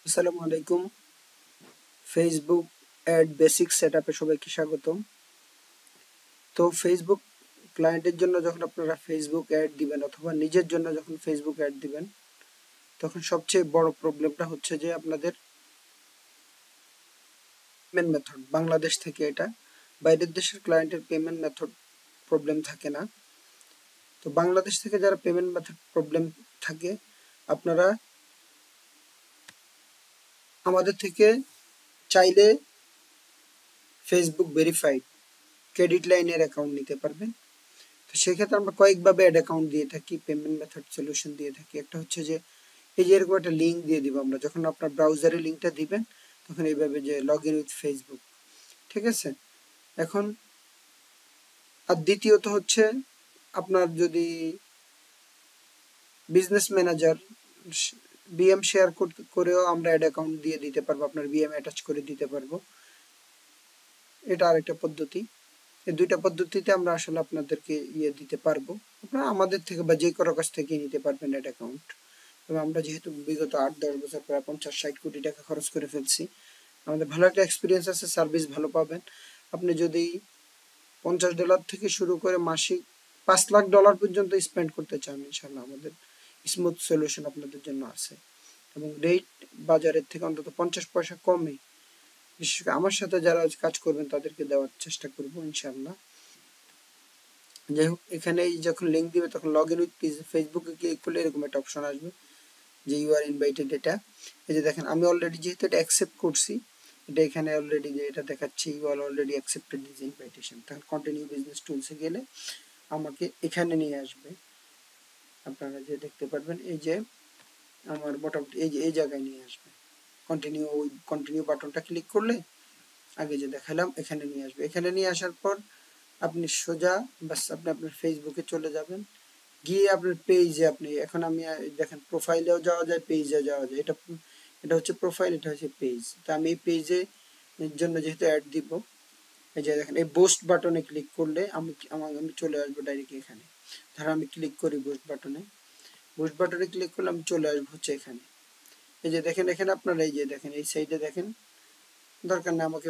আসসালামু আলাইকুম। Facebook ad basic সেটআপে সবাইকে স্বাগতম। তো ফেসবুক ক্লায়েন্টের জন্য যখন আপনারা ফেসবুক অ্যাড দিবেন অথবা নিজের জন্য যখন ফেসবুক অ্যাড দিবেন, তখন সবচেয়ে বড় প্রবলেমটা হচ্ছে যে আপনাদের পেমেন্ট মেথড বাংলাদেশ থেকে এটা বাইরের দেশের ক্লায়েন্টের পেমেন্ট মেথড প্রবলেম থাকে না। তো বাংলাদেশ থেকে যারা পেমেন্ট মেথড প্রবলেম থাকে, আপনারা আমাদের থেকে চাইলে ফেসবুক ভেরিফাইড ক্রেডিট লাইনের অ্যাকাউন্ট নিতে পারবেন। তো সেক্ষেত্রে আমরা কয়েকভাবে অ্যাড অ্যাকাউন্ট দিয়ে থাকি, পেমেন্ট মেথড সলিউশন দিয়ে থাকি। একটা হচ্ছে যে এই যে এরকম একটা লিঙ্ক দিয়ে দিব আমরা, যখন আপনার ব্রাউজারে লিঙ্কটা দিবেন তখন এইভাবে যে লগ ইন উইথ ফেসবুক, ঠিক আছে। এখন আর দ্বিতীয়ত হচ্ছে আপনার যদি বিজনেস ম্যানেজার বিএম শেয়ার করেও আমরা অ্যাড অ্যাকাউন্ট দিয়ে দিতে পারবো, আপনার বিএম অ্যাটাচ করে দিতে পারবো। এটা আরেকটা পদ্ধতি। এই দুইটা পদ্ধতিতে আমরা আসলে আপনাদেরকে দিতে পারবো। আপনারা আমাদের থেকে বা যে কারো কাছ থেকে নিতে পারবেন অ্যাড অ্যাকাউন্ট। এবং আমরা যেহেতু বিগত ৮-১০ বছর প্রায় ৫০-৬০ কোটি টাকা খরচ করে ফেলছি, আমাদের ভালো একটা এক্সপিরিয়েন্স আছে, সার্ভিস ভালো পাবেন। আপনি যদি $50 থেকে শুরু করে মাসিক $৫ লাখ পর্যন্ত স্পেন্ড করতে চান, ইনশাল্লাহ আমাদের স্মুথ সলিউশন আপনাদের জন্য আছে। এবং রেট বাজারের থেকে অন্তত 50 পয়সা কমে, বিশেষ করে আমার সাথে যারা কাজ করবেন তাদেরকে দেওয়ার চেষ্টা করবো ইনশাল্লাহ। যাই হোক, এখানে যখন লিঙ্ক দিবে তখন লগ ইন উইথ ফেসবুকে ক্লিক করলে এরকম একটা অপশন আসবে যে ইউ আর ইনভাইটেড। এটা এই যে দেখেন, আমি অলরেডি যেহেতু এটা অ্যাকসেপ্ট করছি, এটা এখানে অলরেডি যে এটা দেখাচ্ছে you are already accepted this invitation, তখন কন্টিনিউ বিজনেস টুলসে গেলে আমাকে এখানে নিয়ে আসবে। আপনারা যে দেখতে পারবেন এই যে আমার মোটামুটি এই যে এই জায়গায় নিয়ে আসবে। কন্টিনিউ, ওই কন্টিনিউ বাটনটা ক্লিক করলে আগে যে দেখালাম এখানে নিয়ে আসবে। এখানে নিয়ে আসার পর আপনি সোজা বাস আপনি আপনার ফেসবুকে চলে যাবেন, গিয়ে আপনার পেজে আপনি এখন আমি দেখেন প্রোফাইলেও যাওয়া যায়, পেজেও যাওয়া যায়। এটা এটা হচ্ছে প্রোফাইল, এটা হচ্ছে পেজ। তো আমি এই পেজে জন্য যেহেতু অ্যাড দিব, এই যে দেখেন এই বুস্ট বাটনে ক্লিক করলে আমি চলে আসবো ডাইরেক্ট এখানে। ধর আমি ক্লিক করি বুস্ট বাটনে, বুস্ট বাটনে ক্লিক করলে আমি চলে আসবো হচ্ছে এখানে। এই যে দেখেন এখানে আপনারা এই যে দেখেন এই সাইডে দেখেন, দরকার না আমাকে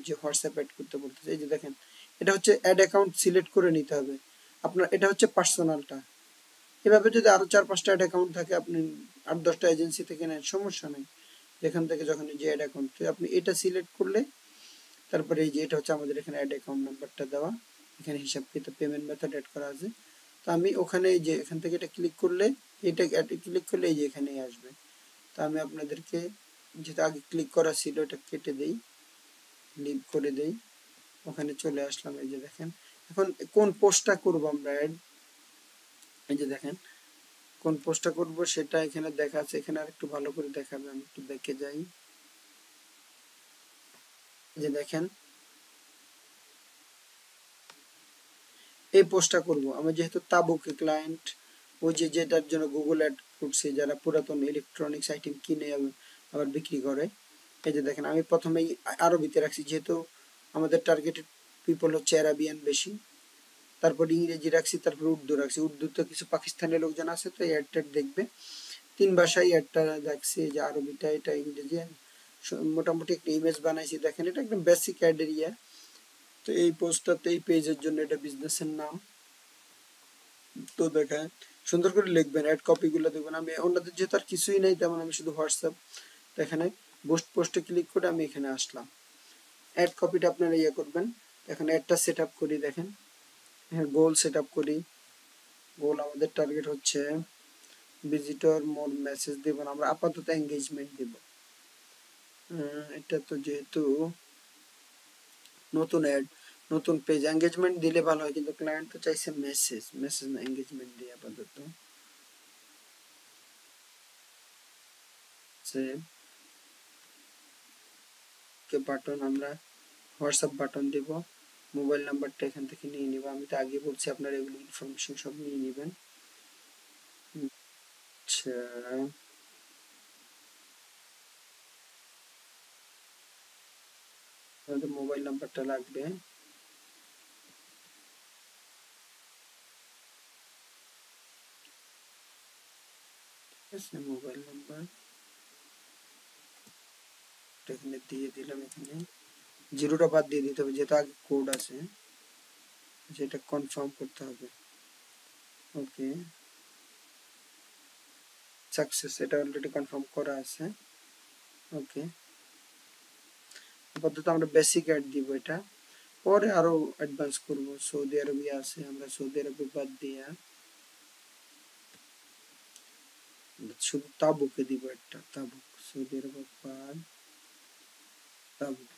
যে হোয়াটসঅ্যাপ অ্যাড করতে বলতেছে। এই যে দেখেন এটা হচ্ছে অ্যাড অ্যাকাউন্ট সিলেক্ট করে নিতে হবে আপনার, এটা হচ্ছে পার্সোনালটা। এভাবে যদি আরো ৪-৫টা অ্যাড অ্যাকাউন্ট থাকে, আপনি ৮-১০টা এজেন্সি থেকে নেন, সমস্যা নেই। যেখান থেকে যখন যে অ্যাড অ্যাকাউন্ট আপনি এটা সিলেক্ট করলে তারপরে এই যে এটা হচ্ছে আমাদের এখানে অ্যাড অ্যাকাউন্ট নাম্বারটা দেওয়া, এখানে হিসাব কিতাব পেমেন্ট মেথড অ্যাড করা আছে। তো আমি ওখানে এই যে এখান থেকে এটা ক্লিক করলে, এটা ক্লিক করলে এই যে এখানেই আসবে। তো আমি আপনাদেরকে যেটা আগে ক্লিক করা ছিল এটা কেটে দেই, লিভ করে দেই, ওখানে চলে আসলাম। এই যে দেখেন এখন কোন পোস্টটা করবো আমরা অ্যাড, এই যে দেখেন কোন পোস্টটা করব সেটা এখানে দেখা আছে। এখানে আর একটু ভালো করে দেখাবে, আমি একটু দেখে যাই। যে দেখেন এই পোস্টটা করব আমি, যেহেতু তাবুকে ক্লায়েন্ট ওই যে যেটার জন্য গুগল অ্যাড করছে, যারা পুরাতন ইলেকট্রনিক্স আইটেম কিনে আবার বিক্রি করে। এই যে দেখেন আমি প্রথমেই আরবিতে রাখছি, যেহেতু আমাদের টার্গেটেড পিপল হচ্ছে অ্যারাবিয়ান বেশি। তারপর ইংরেজি রাখছি, তারপর উর্দু রাখছি। উর্দুতে কিছু পাকিস্তানি লোকজন আছে, তো এই অ্যাডটা দেখবে ৩ ভাষায় অ্যাডটা রাখছি। যে আরবিটা, এটা ইংরেজি। মোটামুটি একটা ইমেজ বানাইছি, দেখেন এটা একদম বেসিক অ্যাড এরিয়া। তো এই পোস্টটাতে এই পেজের জন্য এটা বিজনেসের নাম। তো দেখেন সুন্দর করে লিখবেন, অ্যাড কপিগুলো দেখবেন। আমি অন্যদের যেহেতু আর কিছুই নেই তেমন, আমি শুধু হোয়াটসঅ্যাপ, এখানে বুস্ট পোস্টে ক্লিক করে আমি এখানে আসলাম। অ্যাড কপিটা আপনারা করবেন। এখন অ্যাডটা সেট আপ করি, দেখেন হ্যাঁ গোল সেট আপ করি। গোল আমাদের টার্গেট হচ্ছে ভিজিটর মোর মেসেজ দেব না, আমরা আপাতত এঙ্গেজমেন্ট দেব। এটা তো যেহেতু নতুন অ্যাড, নতুন পেজ, এঙ্গেজমেন্ট দিলে ভালো হয়, কিন্তু ক্লায়েন্ট তো চাইছে মেসেজ, মেসেজ না এঙ্গেজমেন্ট দিয়ে আপাতত। সেভ কে বাটন আমরা হোয়াটসঅ্যাপ বাটন দেব। মোবাইল নাম্বারটা এখান থেকে নিয়ে নিব, আমি তো আগে বলছি আপনারা এগুলো ইনফরমেশন সব নিয়ে নেবেন। আচ্ছা, আমাদের মোবাইল নাম্বারটা লাগবে। ঠিক আছে, মোবাইল নাম্বার এখানে দিয়ে দিলাম, এখানে জিরোটা বাদ দিয়ে দিতে হবে যেটা আগে কোড আছে, যেটা কনফার্ম করতে হবে। ওকে, সাকসেস, এটা অলরেডি কনফার্ম করা আছে। ওকে, আপাতত আমরা বেসিক অ্যাড দিব, এটা পরে আরো অ্যাডভান্স করব। সৌদি আরবে আছে, আমরা সৌদি আরবে বাদ দিয়া শুধু তাবুকে দিব একটা, তাবুক, সৌদি আরবে বাদ তাবুক।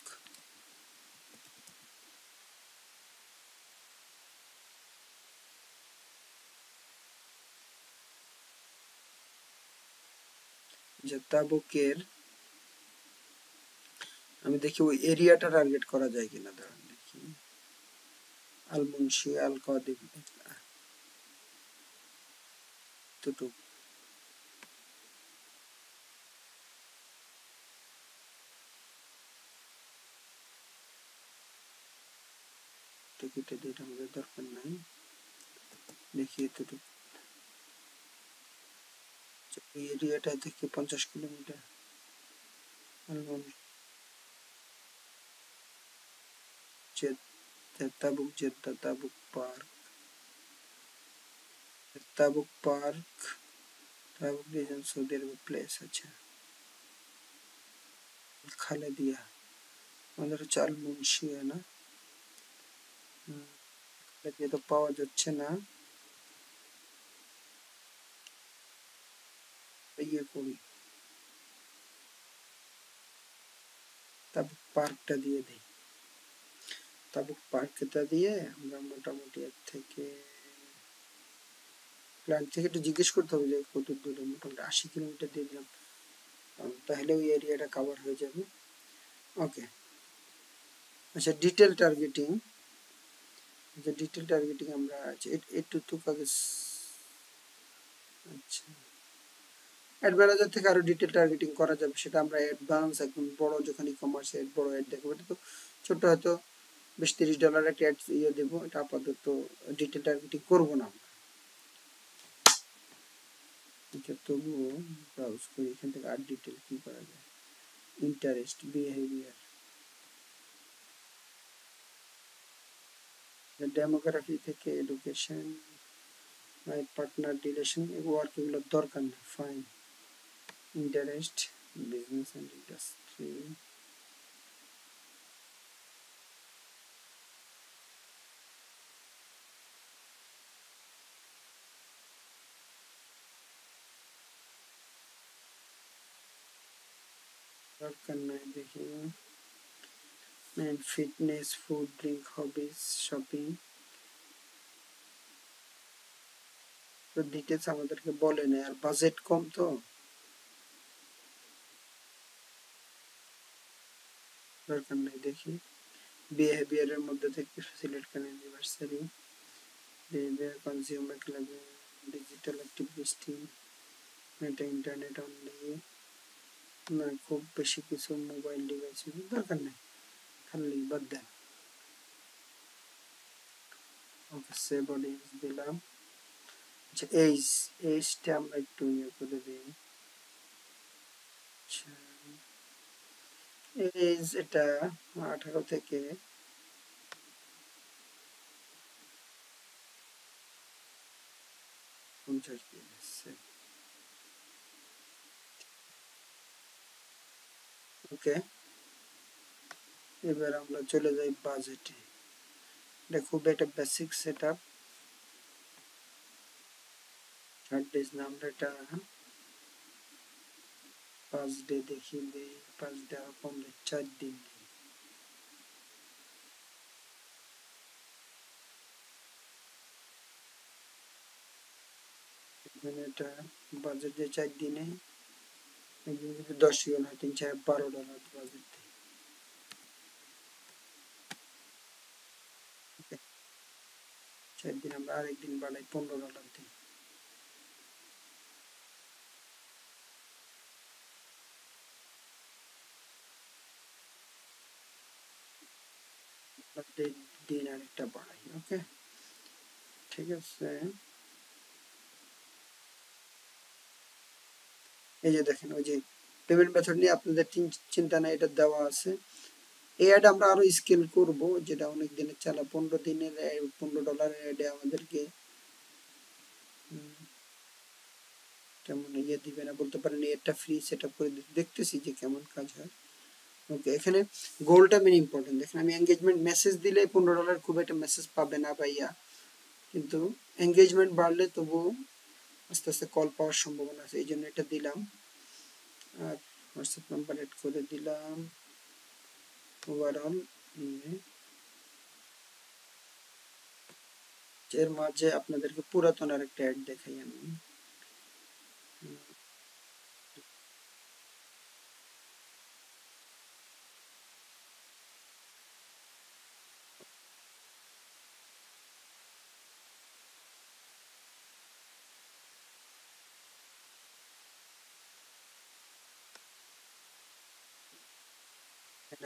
যে তাবুকের আমি দেখি ওই এরিয়াটা টার্গেট করা যায় কিনা, দাঁড়ান দেখি। আল মুন্সি আল কাদিম দুটো টিকিটে দিয়ে আমাদের দরকার নাই, দেখি এতটুকু এই এরিয়াটা থেকে 50 কিলোমিটার। তাবুক, জেদ্দা তাবুক পার্ক, তাবুক পার্ক, তাবুক রিজন সৌদি আরব প্লেস আছে। খালেদিয়া আমাদের হচ্ছে আল মুন্সি, না খালেদিয়া তো পাওয়া যাচ্ছে না, ইয়ে করি তাবুক পার্কটা দিয়ে দিই। তাবুক পার্কটা দিয়ে আমরা মোটামুটি এর থেকে প্ল্যান থেকে একটু জিজ্ঞেস করতে হবে যে কত দূরে, মোটামুটি 80 কিলোমিটার দিয়ে দিলাম, তাহলে ওই এরিয়াটা কভার হয়ে যাবে। ওকে, আচ্ছা ডিটেল টার্গেটিং, যে ডিটেল টার্গেটিং আমরা একটু আগে, আচ্ছা অ্যাড ম্যানেজার থেকে আরো ডিটেল টার্গেটিং করা যাবে, সেটা আমরা অ্যাডভান্স একদম বড় যখন ই কমার্সে বড় অ্যাড দেখাবো। এটা তো ছোট হয়তো $20-30 একটা অ্যাড ইয়ে দেবো, এটা আপাতত ডিটেল টার্গেটিং করবো না আমরা। আচ্ছা তবুও ব্রাউজ করি এখান থেকে আর ডিটেল কি করা যায়। ইন্টারেস্ট, বিহেভিয়ার, ডেমোগ্রাফি থেকে education, my partner relation, work এগুলোর দরকার নেই, fine. Interest, business and industry, দরকার নাই দেখি। and fitness, food, drink, hobbies, shopping, তো ডিটেলস আমাদেরকে বলে না, আর বাজেট কম তো দরকার নাই দেখি। বিহেভিয়ারের মধ্যে থেকে সিলেক্ট করেন অ্যানিভার্সারি, বিহেভিয়ার, কনজিউমার ক্লাবে, ডিজিটাল অ্যাক্টিভিটি, এটা ইন্টারনেট অনলি, না খুব বেশি কিছু মোবাইল ডিভাইস দরকার নেই, খালি বাদ দেন। ওকে সেভ অডিয়েন্স দিলাম। আচ্ছা এইজটা আমরা একটু ইয়ে করে দিই। আচ্ছা এইজ এটা 18 থেকে 50 দিয়েছে। ওকে, এবার আমরা চলে যাই বাজেটে। এটা খুব একটা basic setup. Hard disk না, আমরা এটা 5 ডে দেখি দিই, 5 ডে আরো কম দিই, 4 দিন দিই। এখানে এটা বাজেট দিয়ে 4 দিনে একদিন যদি 10 ইউন হয়, 3 4 $12 বাজেট দিই। ওকে, 4 দিন আমরা আরেকদিন বাড়াই, $15 দিই। দিন আরেকটা বাড়াই। ওকে ঠিক আছে, এই যে দেখেন ওই যে পেমেন্ট মেথড নিয়ে আপনাদের চিন্তা নাই, এটা দেওয়া আছে। এই অ্যাড আমরা আরো স্কেল করব, যেটা অনেক দিনের চালা, 15 দিনের $15 অ্যাডে আমাদেরকে কেমন ইয়ে দিবে না বলতে পারেন, এটা ফ্রি সেট আপ করে দেখতেছি যে কেমন কাজ হয়। ওকে, এখানে গোলটা মেন ইম্পর্টেন্ট। দেখেন আমি এঙ্গেজমেন্ট মেসেজ দিলে $15 খুব একটা মেসেজ পাবে না ভাইয়া, কিন্তু এঙ্গেজমেন্ট বাড়লে তবু আস্তে আস্তে কল পাওয়ার সম্ভাবনা আছে, এই জন্য এটা দিলাম। আর হোয়াটসঅ্যাপ নাম্বার এড করে দিলাম ওভারঅল নিয়ে। এর মাঝে আপনাদেরকে পুরাতন আর একটা অ্যাড দেখাই আমি।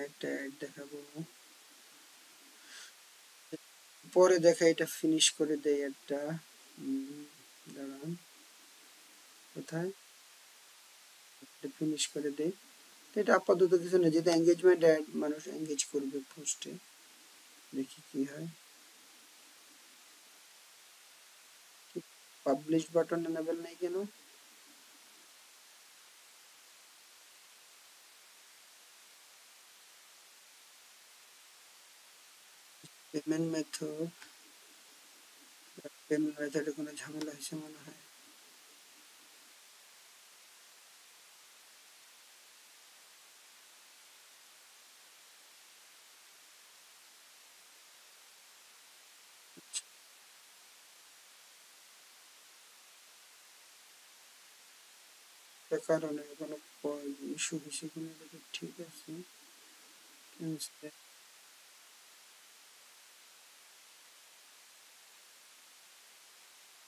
একটা অ্যাড দেখাবো, পরে দেখা, এটা ফিনিশ করে দেই একটা। দাঁড়ান, কোথায়, ফিনিশ করে দেই। এটা আপাতত কিছু না, যেহেতু এঙ্গেজমেন্ট অ্যাড, মানুষ এঙ্গেজ করবে পোস্টে, দেখি কি হয়। পাবলিশ বাটন এনেবল নাই কেন? পেমেন্ট মেথড, পেমেন্ট মেথডে কোনো ঝামেলা হয়েছে মনে হয়। কারণে কোনো ইস্যু হয়েছে কিনা দেখি। ঠিক আছে,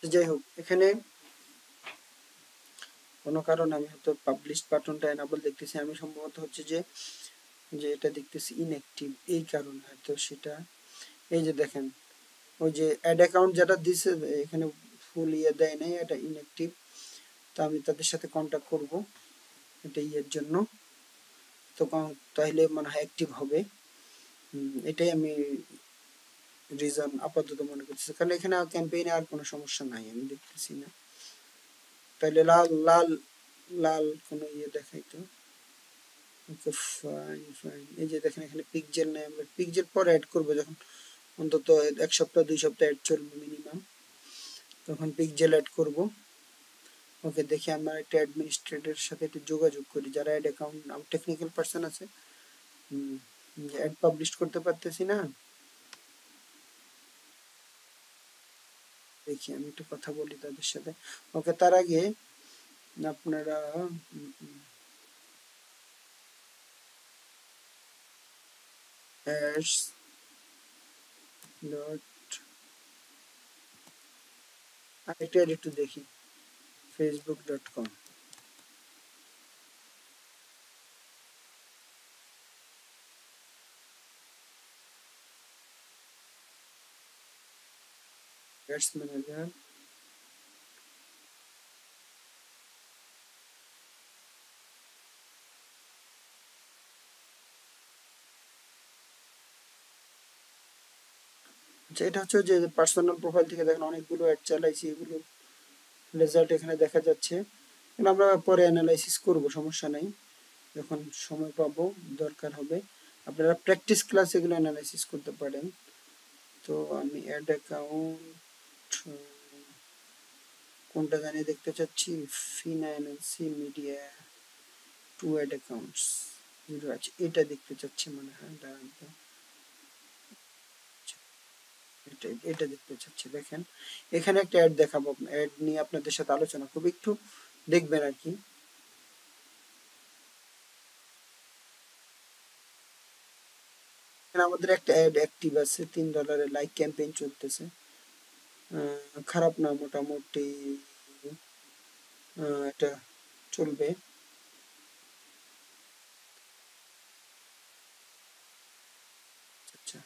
যাই হোক, এখানে কোনো কারণে আমি হয়তো পাবলিশ বাটনটা এনাবল দেখতেছি, আমি সম্ভবত হচ্ছে যে যে এটা দেখতেছি ইনঅ্যাক্টিভ, এই কারণে হয়তো সেটা। এই যে দেখেন, ওই যে অ্যাড অ্যাকাউন্ট যেটা দিছে এখানে ফুল ইয়ে দেয় নাই, এটা ইনঅ্যাক্টিভ। তো আমি তাদের সাথে কন্ট্যাক্ট করব এটা ইয়ের জন্য, তো তাহলে মনে হয় অ্যাক্টিভ হবে। এটাই আমি রিজন আপাতত মনে করতেছি, কারণ এখানে ক্যাম্পেইনে আর কোনো সমস্যা নাই আমি দেখতেছি না। তাহলে লাল লাল লাল কোনো ইয়ে দেখাইতো। ওকে, ফাইন ফাইন। এই যে দেখেন এখানে পিকজেল নাই, আমরা পিকজেল পরে অ্যাড করবো যখন অন্তত 1 সপ্তাহ 2 সপ্তাহ অ্যাড চলবে মিনিমাম, তখন পিকজেল অ্যাড করব। ওকে, দেখি আমরা একটা অ্যাডমিনিস্ট্রেটরের সাথে একটু যোগাযোগ করি, যারা অ্যাড অ্যাকাউন্ট টেকনিক্যাল পার্সন আছে, অ্যাড পাবলিশ করতে পারতেছি না, দেখি আমি একটু কথা বলি তাদের সাথে। ওকে, তার আগে আপনারা অ্যাডস ডট, আরেকটা অ্যাড একটু দেখি, facebook.com। অ্যাডস ম্যানেজার, আচ্ছা, এটা হচ্ছে যে পার্সোনাল প্রোফাইল থেকে দেখেন অনেকগুলো অ্যাড চালাইছি, এগুলো রেজাল্ট এখানে দেখা যাচ্ছে। আমরা পরে অ্যানালাইসিস করব, সমস্যা নাই, যখন সময় পাবো, দরকার হবে। আপনারা প্র্যাকটিস ক্লাস এগুলো অ্যানালাইসিস করতে পারেন। তো আমি অ্যাড অ্যাকাউন্ট কোনটা জানিয়ে দেখতে চাচ্ছি, finance media to add accounts zero আছে, এটা দেখতে চাচ্ছি মনে হয়। দাঁড়ান তো, এটা এটা দেখতে চাচ্ছি। দেখেন এখানে একটা অ্যাড দেখাবো, অ্যাড নিয়ে আপনাদের সাথে আলোচনা করবো, একটু দেখবেন আর কি। আমাদের একটা অ্যাড অ্যাক্টিভ আছে, $3 লাইক ক্যাম্পেইন চলতেছে, খারাপ না মোটামুটি, এটা চলবে। আচ্ছা,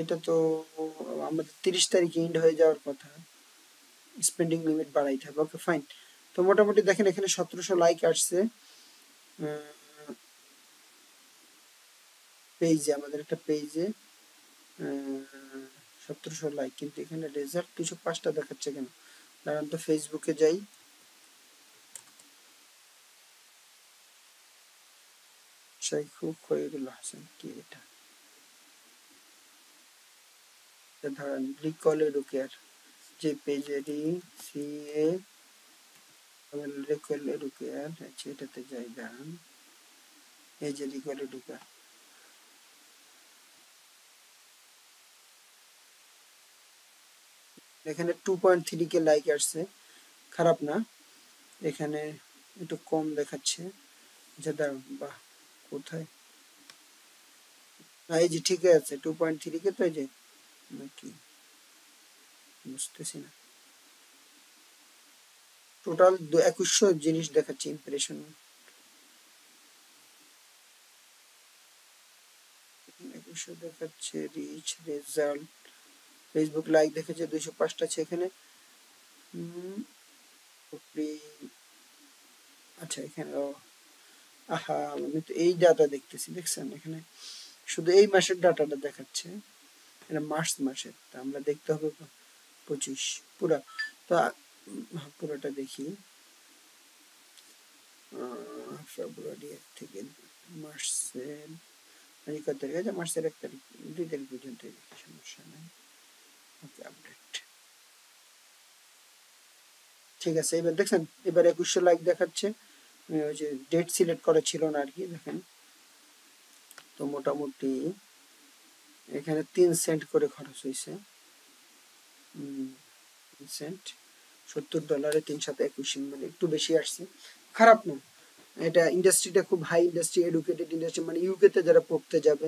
এটা তো আমাদের 30 তারিখে এন্ড হয়ে যাওয়ার কথা, স্পেন্ডিং লিমিট বাড়াইতে হবে। Okay fine. তো মোটামুটি দেখেন এখানে 1700 লাইক আসছে, পেজে আমাদের একটা পেজে 1700 লাইক, কিন্তু এখানে রেজাল্ট 205টা দেখাচ্ছে কেন? দাঁড়ান তো ফেসবুকে যাই। শাইখু খৈরুল হাসান, কি এটা? ধরেন রিকল এডুকেয়ার যে পেজে সি এ রিকল এডুকেয়ার, আচ্ছা এটাতে যাই। দাঁড়ান, এই যে রিকল এডুকেয়ার, এখানে 2.3 কে লাইক আসছে, খারাপ না। এখানে একটু কম দেখাচ্ছে, যে দাঁড়ান, বাহ, কোথায়? এই যে ঠিক আছে, 2.3 কে, তো এই যে, নাকি বুঝতেছি না। টোটাল 2100 জিনিস দেখাচ্ছে ইমপ্রেশন, 2100 দেখাচ্ছে। রিচ রেজাল্ট, ফেসবুক লাইক দেখেছে 205টা আছে এখানে। আচ্ছা এখানে, ও আহা, আমি তো এই ডাটা দেখতেছি, দেখছেন এখানে শুধু এই মাসের ডাটাটা দেখাচ্ছে, এটা মার্চ মাসের, তা আমরা দেখতে হবে 25 পুরা। তা পুরোটা দেখি, ফেব্রুয়ারি 1 থেকে মার্চের কত তারিখ আছে? মার্চের 1 তারিখ, 2 তারিখ পর্যন্ত, সমস্যা নাই। ওকে, আপডেট, ঠিক আছে। এবার দেখছেন, এবার 2100 লাইক দেখাচ্ছে। ওই যে ডেট সিলেক্ট করা ছিল না আর কি, দেখেন। তো মোটামুটি এখানে 3 সেন্ট করে খরচ হয়েছে, 3 সেন্ট, $70, 3 × 7 = 21, মানে একটু বেশি আসছে, খারাপ না। এটা ইন্ডাস্ট্রিটা খুব হাই ইন্ডাস্ট্রি, এডুকেটেড ইন্ডাস্ট্রি, মানে ইউকে তে যারা পড়তে যাবে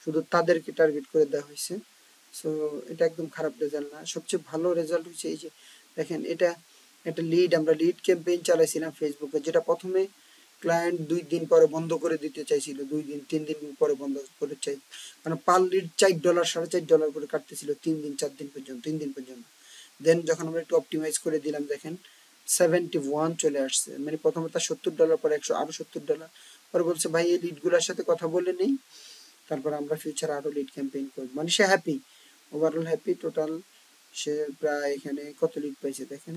শুধু তাদেরকে টার্গেট করে দেওয়া হয়েছে। সো এটা একদম খারাপ রেজাল্ট না। সবচেয়ে ভালো রেজাল্ট হচ্ছে এই যে দেখেন, এটা একটা লিড, আমরা লিড ক্যাম্পেইন চালাইছিলাম ফেসবুকে, যেটা প্রথমে ক্লায়েন্ট 2 দিন পরে বন্ধ করে দিতে চাইছিল, 2 দিন 3 দিন পরে বন্ধ করে চাই, মানে পার লিড $4, $4.5 করে কাটতেছিল 3 দিন 4 দিন পর্যন্ত, 3 দিন পর্যন্ত। দেন যখন আমরা একটু অপটিমাইজ করে দিলাম, দেখেন 71 চলে আসছে, মানে প্রথমে তার $70, পরে 100, আরো $70, পরে বলছে ভাই এই লিডগুলোর সাথে কথা বলে নেই, তারপর আমরা ফিউচার আরো লিড ক্যাম্পেইন করব, মানে সে হ্যাপি, ওভারঅল হ্যাপি। টোটাল সে প্রায় এখানে কত লিড পাইছে দেখেন,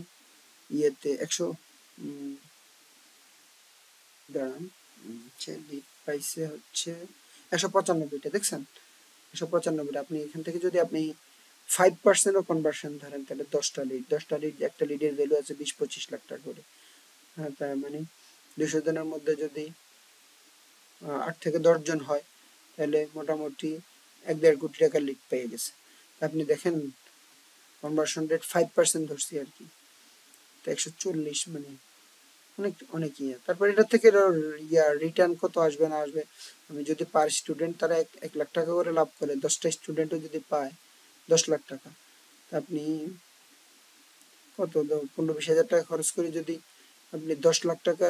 ইয়েতে 100, দাঁড়ান, সে লিড পাইছে হচ্ছে 195টা, দেখছেন 195টা। আপনি এখান থেকে যদি আপনি 5%ও কনভার্সন ধরেন, তাহলে 10টা লিড, একটা লিডের ভ্যালু আছে 20-25 লাখ টাকা করে। হ্যাঁ, তার মানে 200 জনের মধ্যে যদি 8 থেকে 10 জন হয়, তাহলে মোটামুটি 1-1.5 কোটি টাকার লিড পেয়ে গেছে। আপনি দেখেন কনভার্সন রেট 5% ধরছি আর কি, তো 140, মানে অনেক অনেক ইয়ে। তারপর এটা থেকে রিটার্ন কত আসবে না আসবে, আমি যদি পার স্টুডেন্ট তারা 1 লাখ টাকা করে লাভ করে, 10টা স্টুডেন্টও যদি পায় 10 লাখ টাকা, আপনি কত 15-20 হাজার টাকা খরচ করে যদি আপনি 10 লাখ টাকা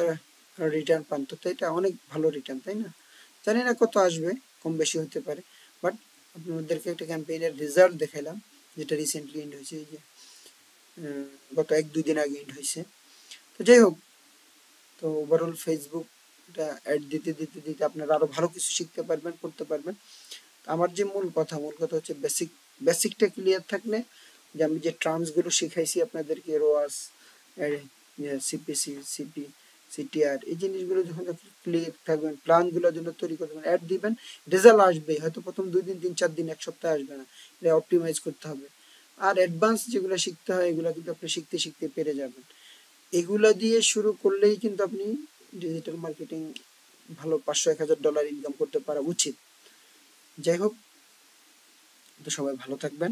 রিটার্ন পান, তো এটা অনেক ভালো রিটার্ন, তাই না? জানি না কত আসবে, কম বেশি হতে পারে, বাট আপনাদেরকে একটা ক্যাম্পেইনের রেজাল্ট দেখাইলাম, যেটা রিসেন্টলি এন্ড হয়েছে, এই যে গত 1-2 দিন আগে এন্ড হয়েছে। তো যাই হোক, তো ওভারঅল ফেসবুক এটা অ্যাড দিতে দিতে দিতে আপনারা আরো ভালো কিছু শিখতে পারবেন, করতে পারবেন। আমার যে মূল কথা হচ্ছে বেসিকটা ক্লিয়ার থাকলে, যে আমি যে টার্মস গুলো শিখাইছি আপনাদেরকে, রোয়াস, সিপিসি, সিটিআর, এই জিনিসগুলো যখন ক্লিয়ার থাকবেন, প্ল্যান গুলোর জন্য তৈরি করবেন, অ্যাড দিবেন, রেজাল্ট আসবে, হয়তো প্রথম 2 দিন 3-4 দিন 1 সপ্তাহ আসবে না, এটা অপটিমাইজ করতে হবে। আর অ্যাডভান্স যেগুলো শিখতে হয়, এগুলো কিন্তু আপনি শিখতে শিখতে পেরে যাবেন। এগুলা দিয়ে শুরু করলেই কিন্তু আপনি ডিজিটাল মার্কেটিং ভালো $500-1000 ইনকাম করতে পারা উচিত। যাই হোক, তো সবাই ভালো থাকবেন।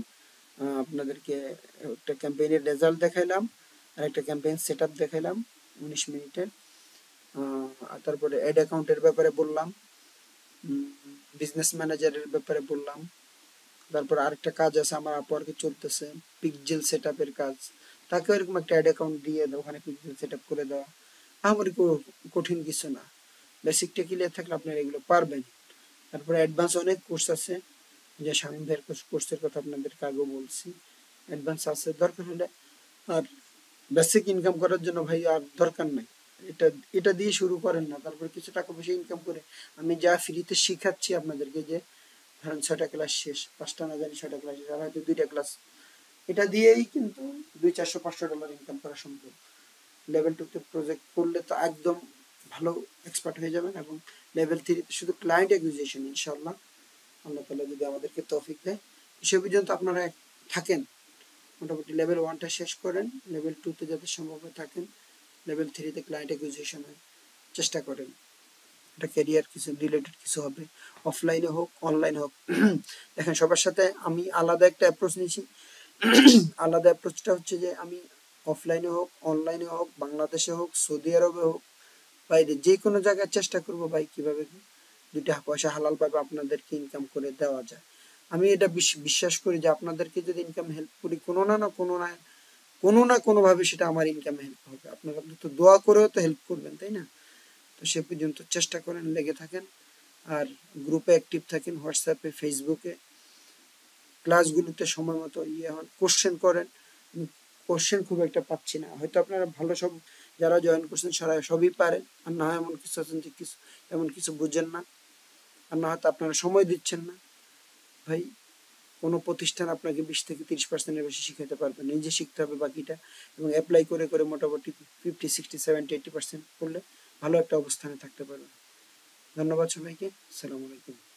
আপনাদেরকে একটা ক্যাম্পেইনের রেজাল্ট দেখাইলাম, আর একটা ক্যাম্পেইন সেট আপ দেখাইলাম 19 মিনিটের। আর তারপরে অ্যাড অ্যাকাউন্টের ব্যাপারে বললাম, বিজনেস ম্যানেজারের ব্যাপারে বললাম। তারপর আরেকটা কাজ আছে আমার আপওয়ার্কে চলতেছে, পিক্সেল সেট আপের কাজ, তাকে এরকম একটা অ্যাড অ্যাকাউন্ট দিয়ে ওখানে পিক্সেল সেট আপ করে দেওয়া, আমার কঠিন কিছু না। বেসিকটা ক্লিয়ার থাকলে আপনারা এগুলো পারবেন। তারপরে অ্যাডভান্স অনেক কোর্স আছে, যে শামীম ভাইয়ের কোর্সের কথা আপনাদেরকে আগেও বলছি, অ্যাডভান্স আছে দরকার হলে। আর বেসিক ইনকাম করার জন্য ভাই আর দরকার নাই, এটা এটা দিয়ে শুরু করেন না, তারপর কিছু টাকা পয়সা ইনকাম করে আমি যা ফ্রিতে শিখাচ্ছি আপনাদেরকে, যে ধরেন 6টা ক্লাস শেষ, 5টা না জানি 6টা ক্লাস শেষ, আর হয়তো 2টা ক্লাস, এটা দিয়েই কিন্তু 200-400-500 ডলার ইনকাম করা সম্ভব। লেভেল 2 তে প্রজেক্ট করলে তো একদম ভালো এক্সপার্ট হয়ে যাবেন, এবং লেভেল 3 তে শুধু ক্লায়েন্ট অ্যাকুইজিশন ইনশাআল্লাহ, আল্লাহ তাআলা যদি আমাদেরকে তৌফিক দেয়, সে পর্যন্ত আপনারা থাকেন, মোটামুটি লেভেল 1টা শেষ করেন, লেভেল 2 তে যাতে সম্ভব হয় থাকেন, লেভেল 3 তে ক্লায়েন্ট অ্যাকুইজিশনের চেষ্টা করেন। এটা ক্যারিয়ার কিছু রিলেটেড কিছু হবে, অফলাইনে হোক অনলাইনে হোক। দেখেন সবার সাথে আমি আলাদা একটা অ্যাপ্রোচ নিয়েছি। আলাদা অ্যাপ্রোচটা হচ্ছে যে আমি অফলাইনে হোক অনলাইনে হোক, বাংলাদেশে হোক সৌদি আরবে হোক, বাইরে যে কোনো জায়গায় চেষ্টা করবো ভাই কিভাবে 2টা পয়সা হালাল ভাবে আপনাদেরকে ইনকাম করে দেওয়া যায়। আমি এটা বিশ্বাস করি যে আপনাদেরকে যদি ইনকাম হেল্প করি, কোনো না কোনো ভাবে সেটা আমার ইনকাম হেল্প হবে। আপনারা তো দোয়া করেও তো হেল্প করবেন, তাই না? তো সে পর্যন্ত চেষ্টা করেন, লেগে থাকেন, আর গ্রুপে অ্যাক্টিভ থাকেন, হোয়াটসঅ্যাপে ফেসবুকে, ক্লাসগুলোতে সময় মতো হন, কোশ্চেন করেন। কোশ্চেন খুব একটা পাচ্ছি না, হয়তো আপনারা ভালো সব যারা জয়েন করছেন সারা সবই পারেন, আর না হয় এমন কিছু আছেন যে কিছু এমন কিছু বুঝেন না, আর না হয়তো আপনারা সময় দিচ্ছেন না। ভাই কোনো প্রতিষ্ঠান আপনাকে 20-30% বেশি শিখাতে পারবে না, নিজে শিখতে হবে বাকিটা, এবং অ্যাপ্লাই করে করে মোটামুটি 50-60-70-80% করলে ভালো একটা অবস্থানে থাকতে পারবে। ধন্যবাদ সবাইকে, আসসালামু আলাইকুম।